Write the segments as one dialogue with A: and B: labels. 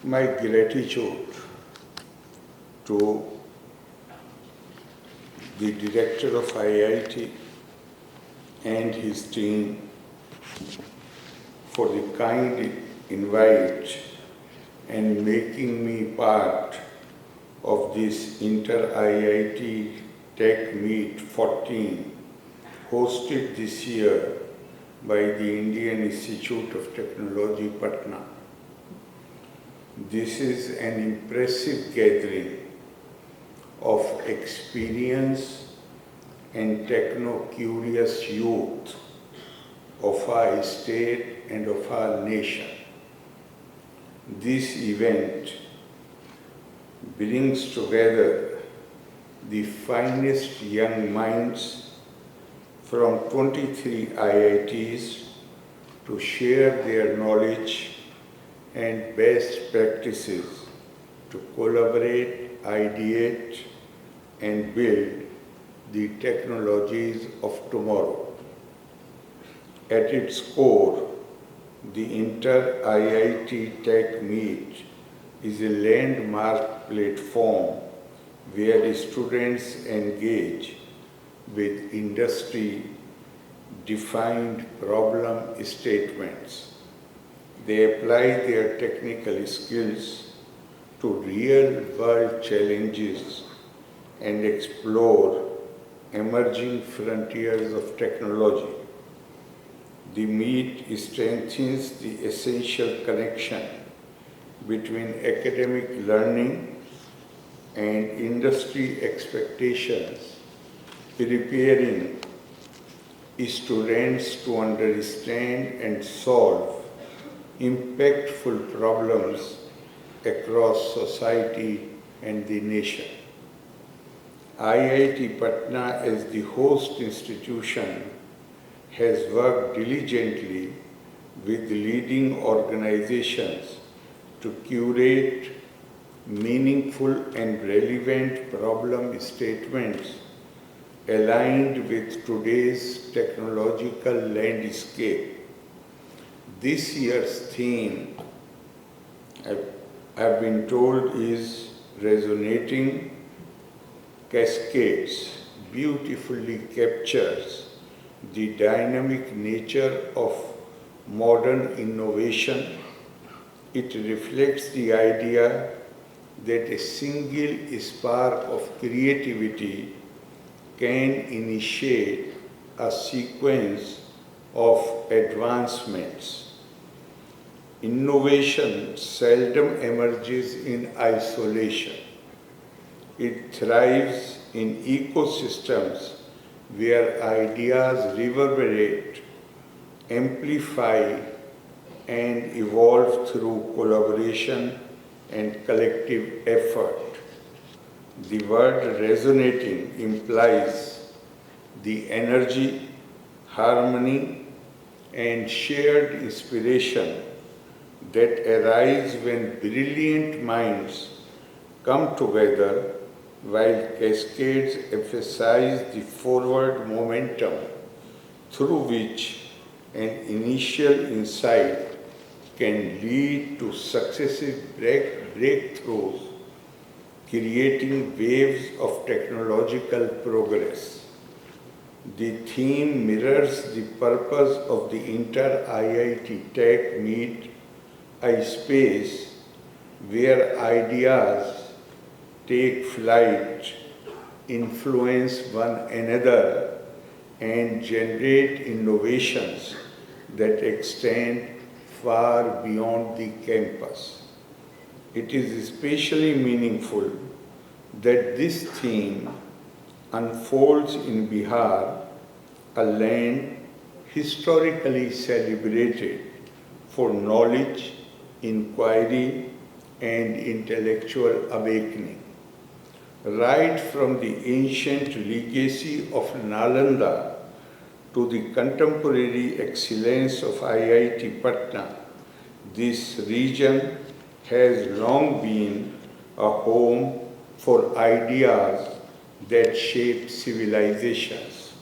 A: my gratitude to the director of IIT and his team for the kind invite and making me part of this Inter-IIT Tech Meet 14 hosted this year by the Indian Institute of Technology, Patna. This is an impressive gathering of experience and techno-curious youth of our state and of our nation. This event brings together the finest young minds from 23 IITs to share their knowledge and best practices to collaborate, ideate, and build the technologies of tomorrow. At its core, the Inter-IIT Tech Meet is a landmark platform where students engage with industry-defined problem statements. They apply their technical skills to real-world challenges and explore emerging frontiers of technology. The meet strengthens the essential connection between academic learning and industry expectations, preparing students to understand and solve impactful problems across society and the nation. IIT Patna, as the host institution, has worked diligently with leading organizations to curate meaningful and relevant problem statements aligned with today's technological landscape. This year's theme, I've been told, is Resonating Cascades, beautifully captures the dynamic nature of modern innovation. It reflects the idea that a single spark of creativity can initiate a sequence of advancements. Innovation seldom emerges in isolation. It thrives in ecosystems where ideas reverberate, amplify, and evolve through collaboration and collective effort. The word resonating implies the energy, harmony, and shared inspiration that arise when brilliant minds come together, while cascades emphasize the forward momentum through which an initial insight can lead to successive breakthroughs, creating waves of technological progress. The theme mirrors the purpose of the Inter-IIT Tech Meet, a space where ideas take flight, influence one another, and generate innovations that extend far beyond the campus. It is especially meaningful that this theme unfolds in Bihar, a land historically celebrated for knowledge, inquiry, and intellectual awakening. Right from the ancient legacy of Nalanda to the contemporary excellence of IIT Patna, this region has long been a home for ideas that shape civilizations.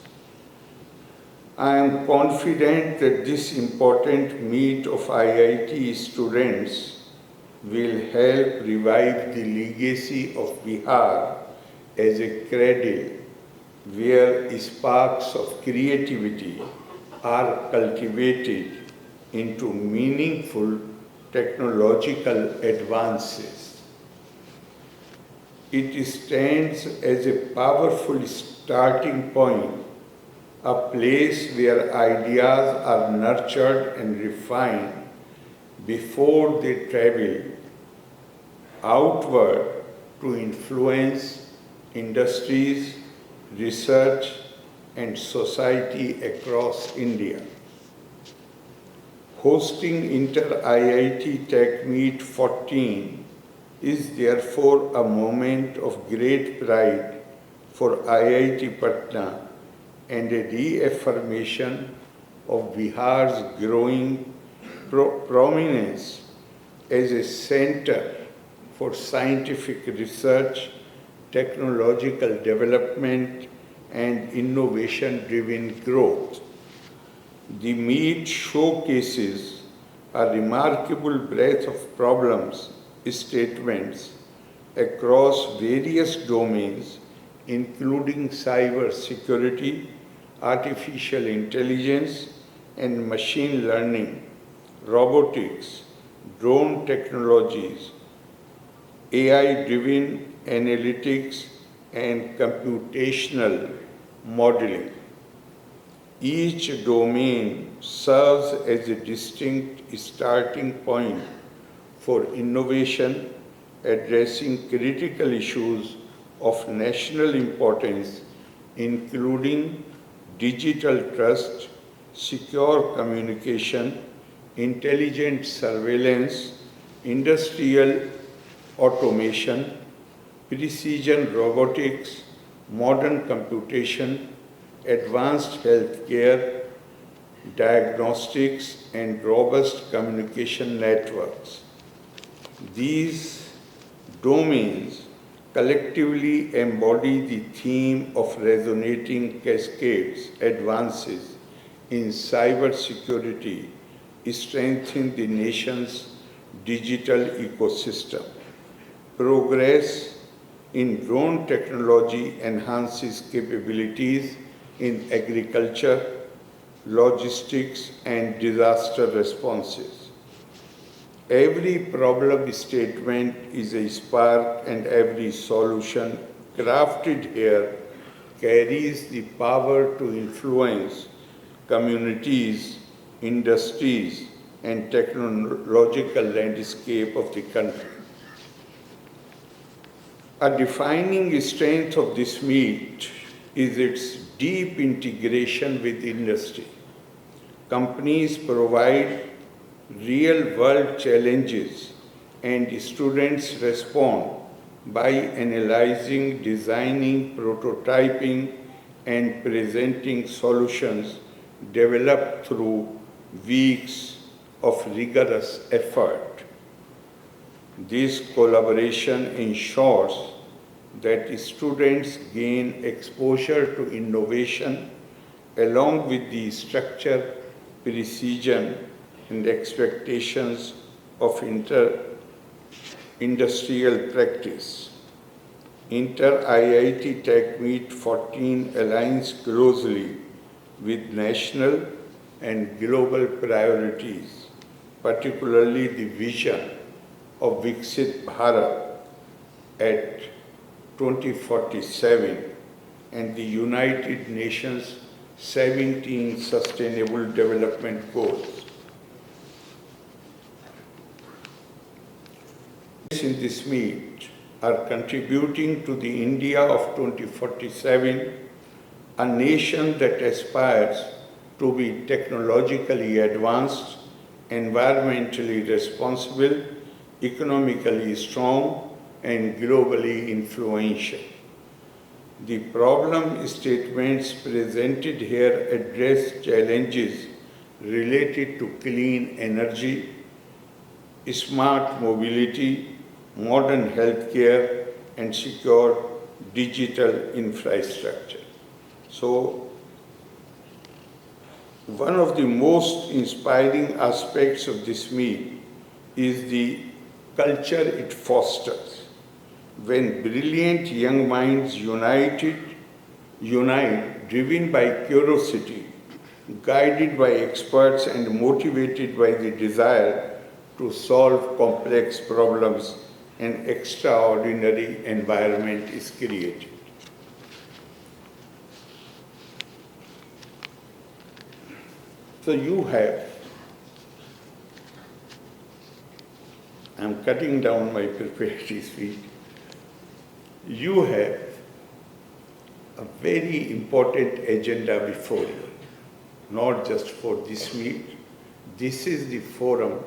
A: I am confident that this important meet of IIT students will help revive the legacy of Bihar as a cradle where sparks of creativity are cultivated into meaningful technological advances. It stands as a powerful starting point, a place where ideas are nurtured and refined before they travel outward to influence industries, research, and society across India. Hosting Inter-IIT Tech Meet 14 is therefore a moment of great pride for IIT Patna and a reaffirmation of Bihar's growing prominence as a center for scientific research, technological development, and innovation-driven growth. The meet showcases a remarkable breadth of problems, statements across various domains, including cyber security, artificial intelligence, and machine learning, robotics, drone technologies, AI-driven analytics, and computational modeling. Each domain serves as a distinct starting point for innovation, addressing critical issues of national importance, including digital trust, secure communication, intelligent surveillance, industrial automation, precision robotics, modern computation, advanced healthcare, diagnostics, and robust communication networks. These domains collectively embody the theme of resonating cascades, advances in cybersecurity, strengthening the nation's digital ecosystem. Progress in drone technology enhances capabilities in agriculture, logistics, and disaster responses. Every problem statement is a spark, and every solution crafted here carries the power to influence communities, industries, and technological landscape of the country. A defining strength of this meet is its deep integration with industry. Companies provide real-world challenges, and students respond by analyzing, designing, prototyping, and presenting solutions developed through weeks of rigorous effort. This collaboration ensures that students gain exposure to innovation along with the structure, precision, and expectations of industrial practice. Inter-IIT Tech Meet 14 aligns closely with national and global priorities, particularly the vision of Viksit Bharat at 2047 and the United Nations 17 Sustainable Development Goals. In this meet are contributing to the India of 2047, a nation that aspires to be technologically advanced, environmentally responsible, economically strong, and globally influential. The problem statements presented here address challenges related to clean energy, smart mobility, modern healthcare, and secure digital infrastructure. So, one of the most inspiring aspects of this meet is the culture it fosters. When brilliant young minds unite, driven by curiosity, guided by experts and motivated by the desire to solve complex problems, an extraordinary environment is created. So you have, I'm cutting down my prepared speech, you have a very important agenda before you, not just for this meet. This is the forum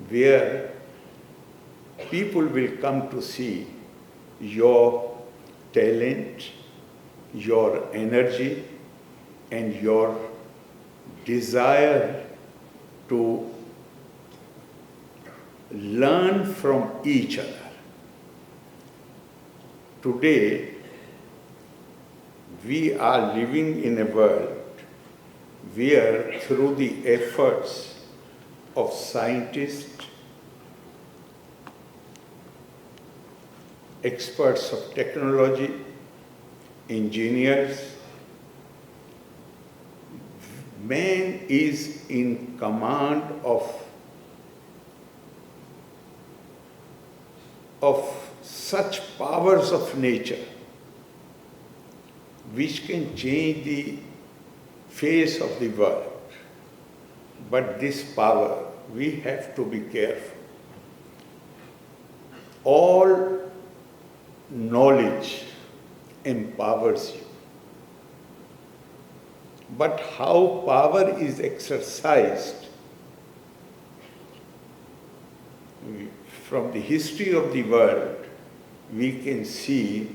A: where people will come to see your talent, your energy, and your desire to learn from each other. Today, we are living in a world where through the efforts of scientists, experts of technology, engineers, man is in command of such powers of nature which can change the face of the world. But this power, we have to be careful. All knowledge empowers you. But how power is exercised, from the history of the world, we can see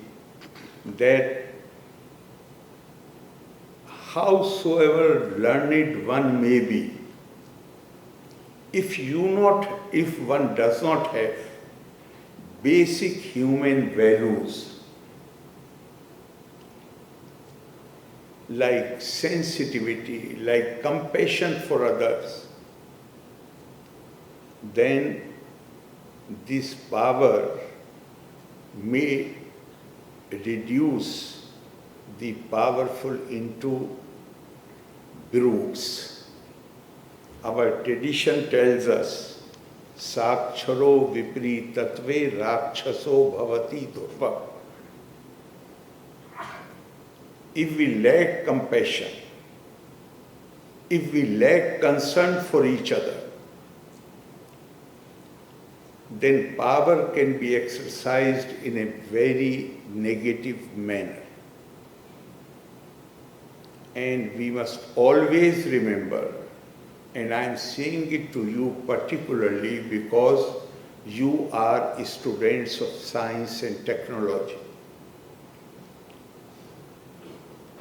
A: that howsoever learned one may be, if one does not have basic human values like sensitivity, like compassion for others, then this power may reduce the powerful into brutes. Our tradition tells us, Saksharo vipri tatve rakshaso bhavati durva. If we lack compassion, if we lack concern for each other, then power can be exercised in a very negative manner. And we must always remember, and I am saying it to you particularly because you are students of science and technology.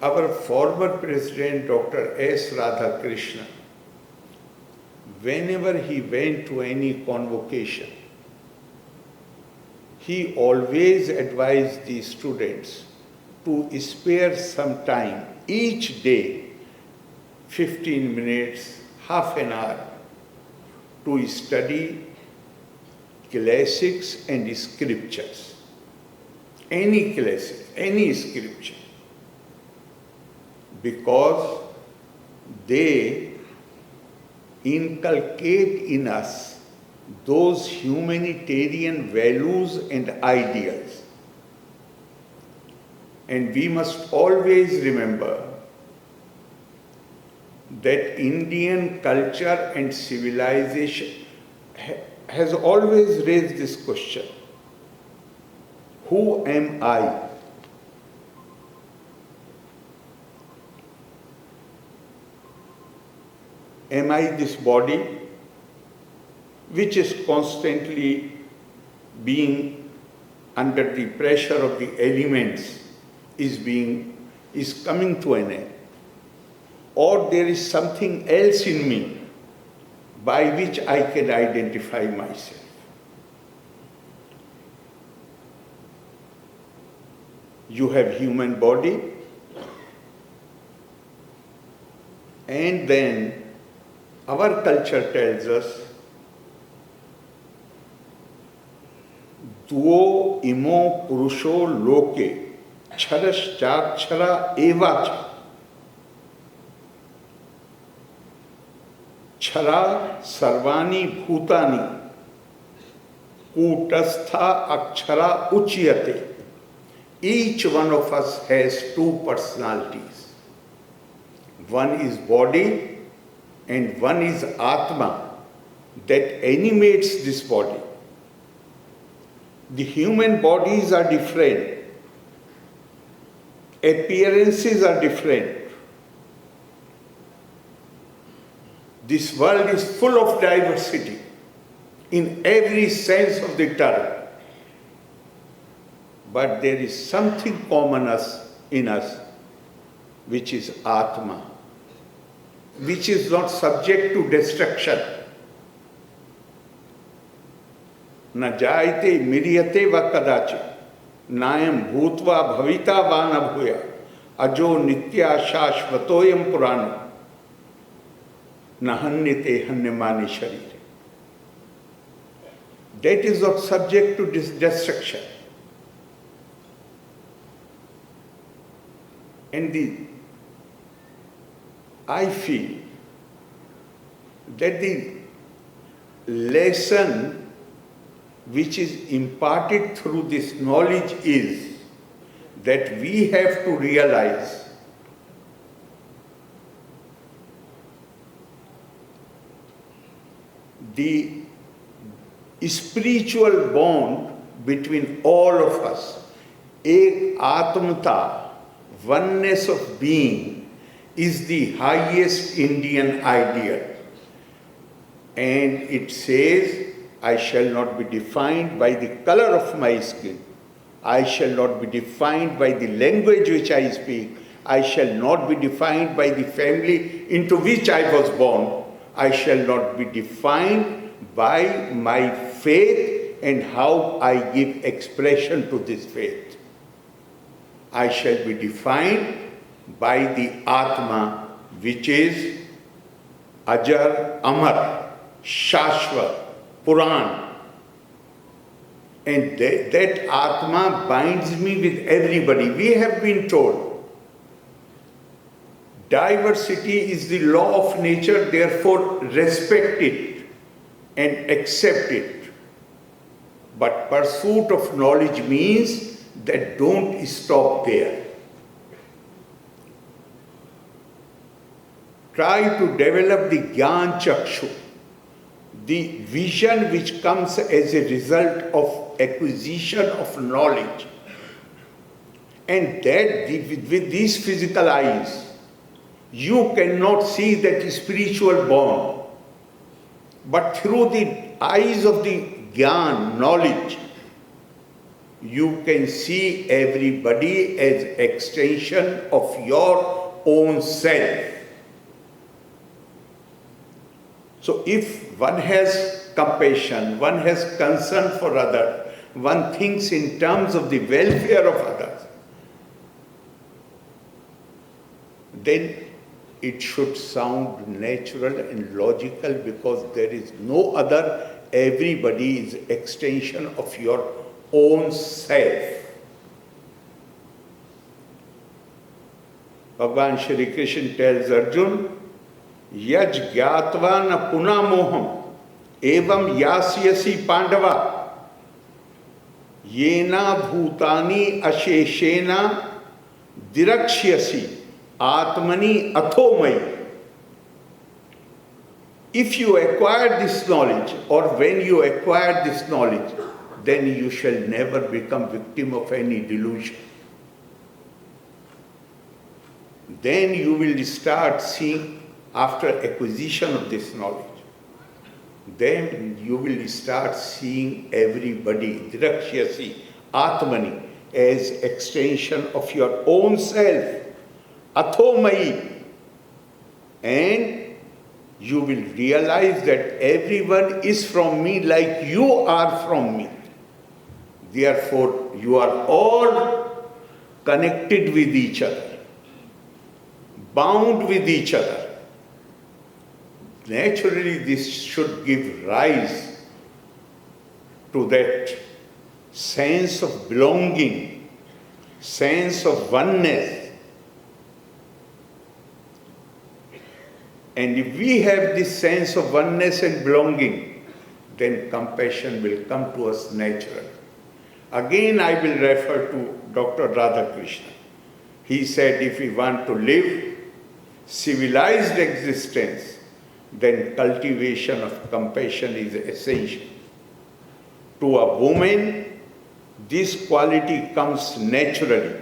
A: Our former President, Dr. S. Radhakrishnan, whenever he went to any convocation, he always advised the students to spare some time each day, 15 minutes, half an hour, to study classics and scriptures. Any classic, any scripture. Because they inculcate in us those humanitarian values and ideals. And we must always remember that Indian culture and civilization has always raised this question: who am I? Am I this body which is constantly being under the pressure of the elements, is coming to an end? Or there is something else in me by which I can identify myself? You have human body, and then our culture tells us tuo imo purusho loke क्षरश्चाक्षरा एवाच क्षरा सर्वाणि भूतानि कूटस्था अक्षरा उच्यते. Each one of us has two personalities. One is body and one is Atma that animates this body. The human bodies are different. Appearances are different. This world is full of diversity in every sense of the term. But there is something common in us, which is Atma, which is not subject to destruction. Na jayate miriyate va kadachi. Nayam bhutva bhavita va na bhuya. Ajo nitya shashvatoyam purana. Nahanyate hanyamani sharire. That is not subject to destruction. And I feel that the lesson which is imparted through this knowledge is that we have to realize the spiritual bond between all of us. Ek Atmata, oneness of being, is the highest Indian ideal. And it says, I shall not be defined by the color of my skin. I shall not be defined by the language which I speak. I shall not be defined by the family into which I was born. I shall not be defined by my faith and how I give expression to this faith. I shall be defined by the Atma, which is Ajar, Amar, Shashvat, Puran. And that Atma binds me with everybody. We have been told diversity is the law of nature, therefore respect it and accept it. But pursuit of knowledge means that don't stop there. Try to develop the Gyan Chakshu, the vision which comes as a result of acquisition of knowledge. And that with these physical eyes, you cannot see that spiritual bond. But through the eyes of the Gyan, knowledge, you can see everybody as extension of your own self. So if one has compassion, one has concern for others, one thinks in terms of the welfare of others, then it should sound natural and logical, because there is no other. Everybody is extension of your own self. Bhagavan Shri Krishna tells Arjuna, Yaj gyatva na puna moham evam yasyasi pandava yena bhutani asheshena dirakshyasi atmani athomai. If you acquire this knowledge, or when you acquire this knowledge, then you shall never become victim of any delusion. Then you will start seeing, after acquisition of this knowledge, then you will start seeing everybody, Drakshasi, Atmani, as extension of your own self, Athomai. And you will realize that everyone is from me like you are from me. Therefore, you are all connected with each other, bound with each other. Naturally, this should give rise to that sense of belonging, sense of oneness. And if we have this sense of oneness and belonging, then compassion will come to us naturally. Again, I will refer to Dr. Radhakrishnan. He said, if we want to live civilized existence, then cultivation of compassion is essential. To a woman, this quality comes naturally.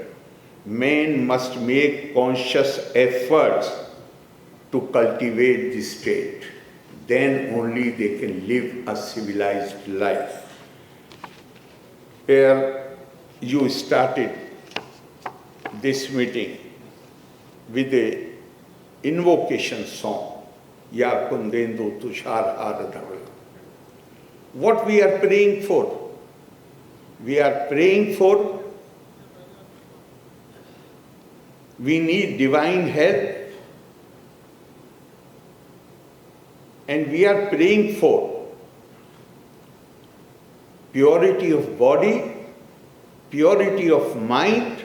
A: Men must make conscious efforts to cultivate this state. Then only they can live a civilized life. Here you started this meeting with the invocation song, Ya Kundendu Tushar Haradhavala. What we are praying for? We are praying for, we need divine help, and we are praying for purity of body, purity of mind,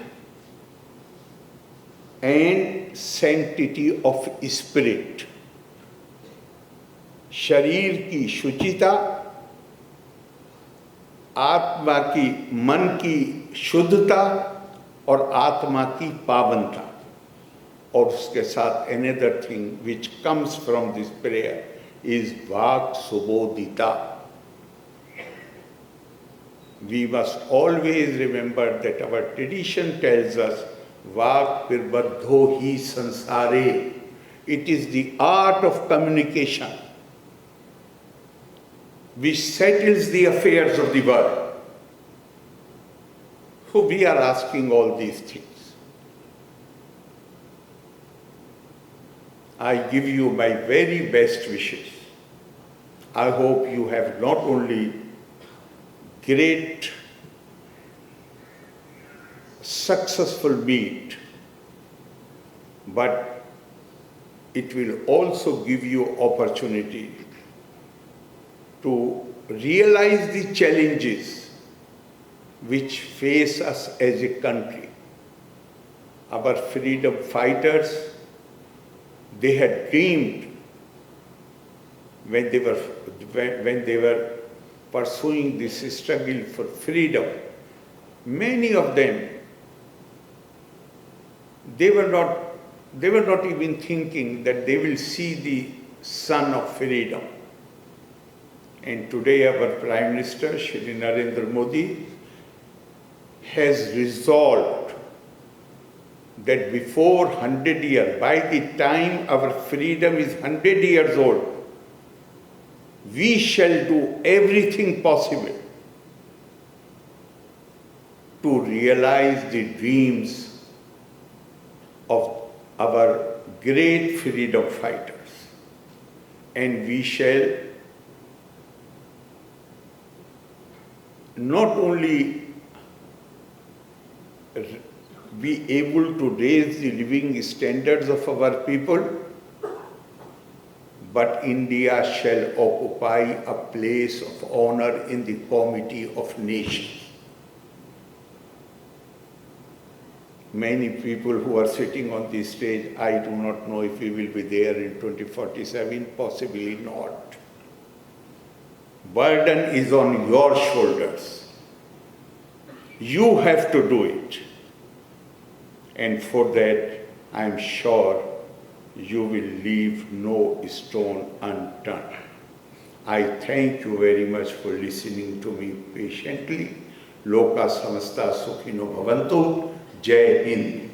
A: and sanctity of spirit. शरीर की शुचिता, आत्मा की, मन की शुद्धता और आत्मा की पावनता. और उसके साथ another thing which comes from this prayer is Vak Subodhita. We must always remember that our tradition tells us Vak Pirbadho hi sansare. It is the art of communication which settles the affairs of the world. So we are asking all these things. I give you my very best wishes. I hope you have not only great successful meet, but it will also give you opportunity to realize the challenges which face us as a country. Our freedom fighters, they had dreamed when they were pursuing this struggle for freedom. Many of them, they were not even thinking that they will see the sun of freedom. And today our Prime Minister, Shri Narendra Modi, has resolved that before 100 years, by the time our freedom is 100 years old, we shall do everything possible to realize the dreams of our great freedom fighters. And we shall not only be able to raise the living standards of our people, but India shall occupy a place of honor in the comity of nations. Many people who are sitting on this stage, I do not know if we will be there in 2047, possibly not. Burden is on your shoulders. You have to do it. And for that, I am sure you will leave no stone unturned. I thank you very much for listening to me patiently. Loka samasta sukhino bhavantu. Jai Hind.